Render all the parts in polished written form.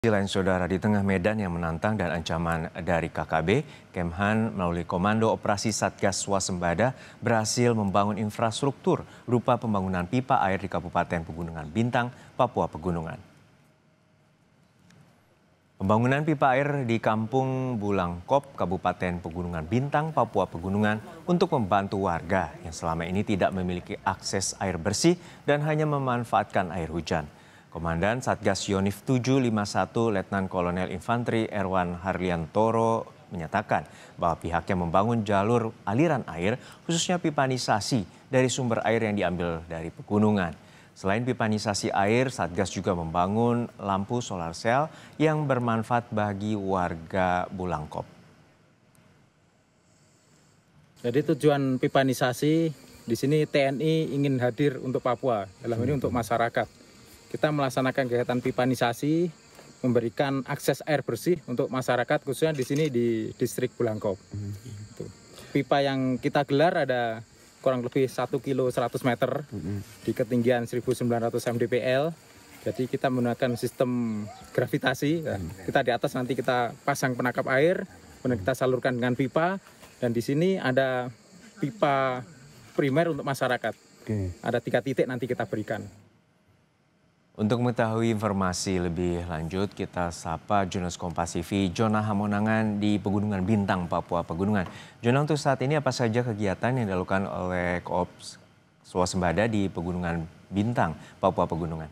Di lain saudara, di tengah medan yang menantang dan ancaman dari KKB, Kemhan melalui Komando Operasi Satgas Swasembada berhasil membangun infrastruktur berupa pembangunan pipa air di Kabupaten Pegunungan Bintang, Papua Pegunungan. Pembangunan pipa air di Kampung Bulangkop, Kabupaten Pegunungan Bintang, Papua Pegunungan untuk membantu warga yang selama ini tidak memiliki akses air bersih dan hanya memanfaatkan air hujan. Komandan Satgas Yonif 751 Letnan Kolonel Infanteri Erwan Harliantoro menyatakan bahwa pihaknya membangun jalur aliran air khususnya pipanisasi dari sumber air yang diambil dari pegunungan. Selain pipanisasi air, Satgas juga membangun lampu solar cell yang bermanfaat bagi warga Bulangkop. Jadi tujuan pipanisasi di sini TNI ingin hadir untuk Papua, dalam ini untuk masyarakat. Kita melaksanakan kegiatan pipanisasi, memberikan akses air bersih untuk masyarakat, khususnya di sini di distrik Bulangkop. Pipa yang kita gelar ada kurang lebih 1 kilo 100 meter di ketinggian 1900 mdpl. Jadi kita menggunakan sistem gravitasi. Kita di atas nanti kita pasang penangkap air, kemudian kita salurkan dengan pipa. Dan di sini ada pipa primer untuk masyarakat. Ada 3 titik nanti kita berikan. Untuk mengetahui informasi lebih lanjut, kita sapa jurnalis Kompas TV Jona Hamonangan di Pegunungan Bintang, Papua Pegunungan. Jona, untuk saat ini apa saja kegiatan yang dilakukan oleh Koops Swasembada di Pegunungan Bintang, Papua Pegunungan?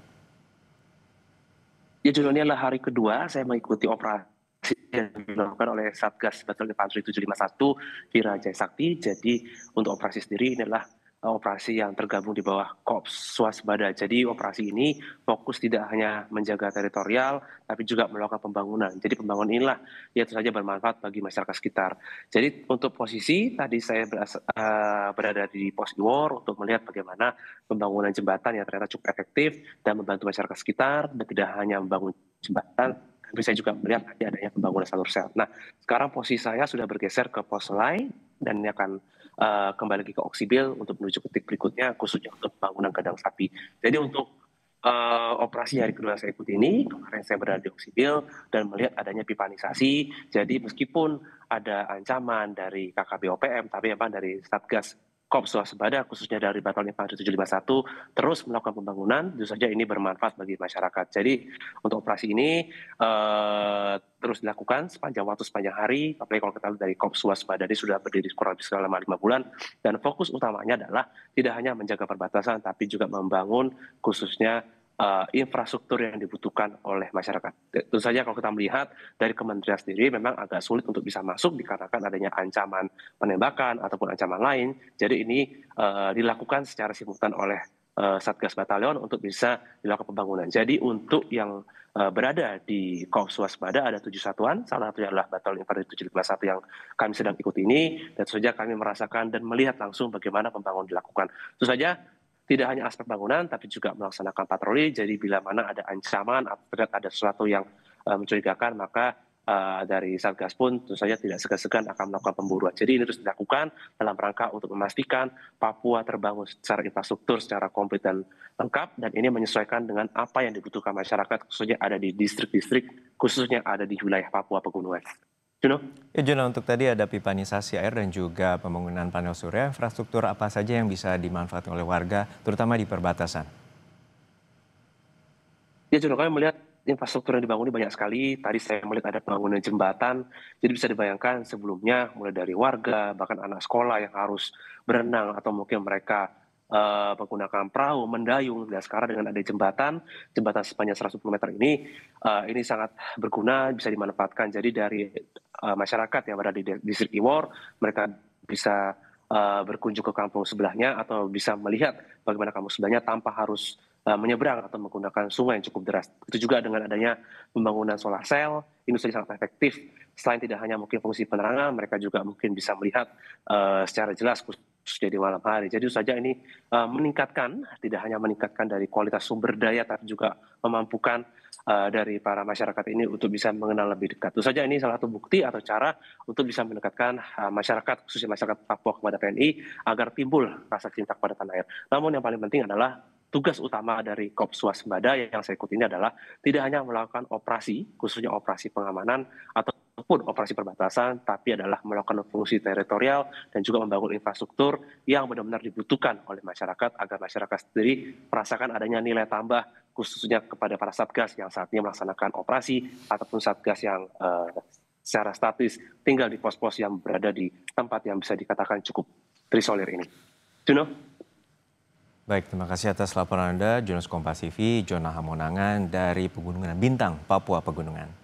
Ya, Jona, ini adalah hari kedua saya mengikuti operasi yang dilakukan oleh Satgas Batalion Infanteri 751 di Raja Sakti. Jadi untuk operasi sendiri ini adalah operasi yang tergabung di bawah Koops Swasembada. Jadi operasi ini fokus tidak hanya menjaga teritorial, tapi juga melakukan pembangunan. Jadi pembangunan inilah yang tentu saja bermanfaat bagi masyarakat sekitar. Jadi untuk posisi tadi saya berada di pos Iwor untuk melihat bagaimana pembangunan jembatan yang ternyata cukup efektif dan membantu masyarakat sekitar, dan tidak hanya membangun jembatan, tapi saya juga melihat adanya pembangunan salur sel. Nah, sekarang posisi saya sudah bergeser ke pos lain dan ini akan kembali lagi ke Oksibil untuk menuju ke titik berikutnya, khususnya untuk pembangunan kandang sapi. Jadi untuk operasi hari kedua saya ikuti ini, kemarin saya berada di Oksibil dan melihat adanya pipanisasi. Jadi meskipun ada ancaman dari KKB OPM, tapi memang dari Satgas Koops Swasembada, khususnya dari Batalion Infanteri 751, terus melakukan pembangunan, tentu saja ini bermanfaat bagi masyarakat. Jadi untuk operasi ini terus dilakukan sepanjang hari, apalagi kalau kita lihat dari Koops Swasembada ini sudah berdiri kurang lebih selama 5 bulan, dan fokus utamanya adalah tidak hanya menjaga perbatasan, tapi juga membangun khususnya infrastruktur yang dibutuhkan oleh masyarakat. Tentu saja kalau kita melihat dari kementerian sendiri memang agak sulit untuk bisa masuk dikarenakan adanya ancaman penembakan ataupun ancaman lain. Jadi ini dilakukan secara simultan oleh Satgas Batalion untuk bisa dilakukan pembangunan. Jadi untuk yang berada di Koops Swasembada ada 7 satuan, salah satunya adalah Batalion Infanteri 751 yang kami sedang ikuti ini, dan tentu saja kami merasakan dan melihat langsung bagaimana pembangunan dilakukan. Tentu saja tidak hanya aspek bangunan, tapi juga melaksanakan patroli. Jadi bila mana ada ancaman atau ada sesuatu yang mencurigakan, maka dari Satgas pun tentu saja tidak segan-segan akan melakukan pemburuan. Jadi ini terus dilakukan dalam rangka untuk memastikan Papua terbangun secara infrastruktur, secara komplit dan lengkap, dan ini menyesuaikan dengan apa yang dibutuhkan masyarakat, khususnya ada di distrik-distrik, khususnya ada di wilayah Papua Pegunungan. Juno? Ya, Jona, untuk tadi ada pipanisasi air dan juga pembangunan panel surya, infrastruktur apa saja yang bisa dimanfaatkan oleh warga, terutama di perbatasan? Ya, Juno, kami melihat infrastruktur yang dibangun ini banyak sekali. Tadi saya melihat ada pembangunan jembatan, jadi bisa dibayangkan sebelumnya mulai dari warga, bahkan anak sekolah yang harus berenang atau mungkin mereka menggunakan perahu, mendayung, dan sekarang dengan ada jembatan sepanjang 110 meter ini sangat berguna, bisa dimanfaatkan. Jadi dari masyarakat yang berada di distrik Iwor, mereka bisa berkunjung ke kampung sebelahnya atau bisa melihat bagaimana kampung sebelahnya tanpa harus menyeberang atau menggunakan sungai yang cukup deras. Itu juga dengan adanya pembangunan solar cell, ini sudah sangat efektif. Selain tidak hanya mungkin fungsi penerangan, mereka juga mungkin bisa melihat secara jelas khususnya di malam hari. Jadi saja ini meningkatkan, tidak hanya meningkatkan dari kualitas sumber daya, tapi juga memampukan dari para masyarakat ini untuk bisa mengenal lebih dekat. Tentu saja ini salah satu bukti atau cara untuk bisa mendekatkan masyarakat, khususnya masyarakat Papua kepada TNI, agar timbul rasa cinta kepada tanah air. Namun yang paling penting adalah tugas utama dari Korps Swasembada yang saya ikuti ini adalah tidak hanya melakukan operasi, khususnya operasi pengamanan ataupun operasi perbatasan, tapi adalah melakukan fungsi teritorial dan juga membangun infrastruktur yang benar-benar dibutuhkan oleh masyarakat agar masyarakat sendiri merasakan adanya nilai tambah khususnya kepada para Satgas yang saat ini melaksanakan operasi ataupun Satgas yang secara statis tinggal di pos-pos yang berada di tempat yang bisa dikatakan cukup terisolir ini. Juno? Baik, terima kasih atas laporan Anda, jurnalis Kompas TV, Jona Hamonangan dari Pegunungan Bintang, Papua Pegunungan.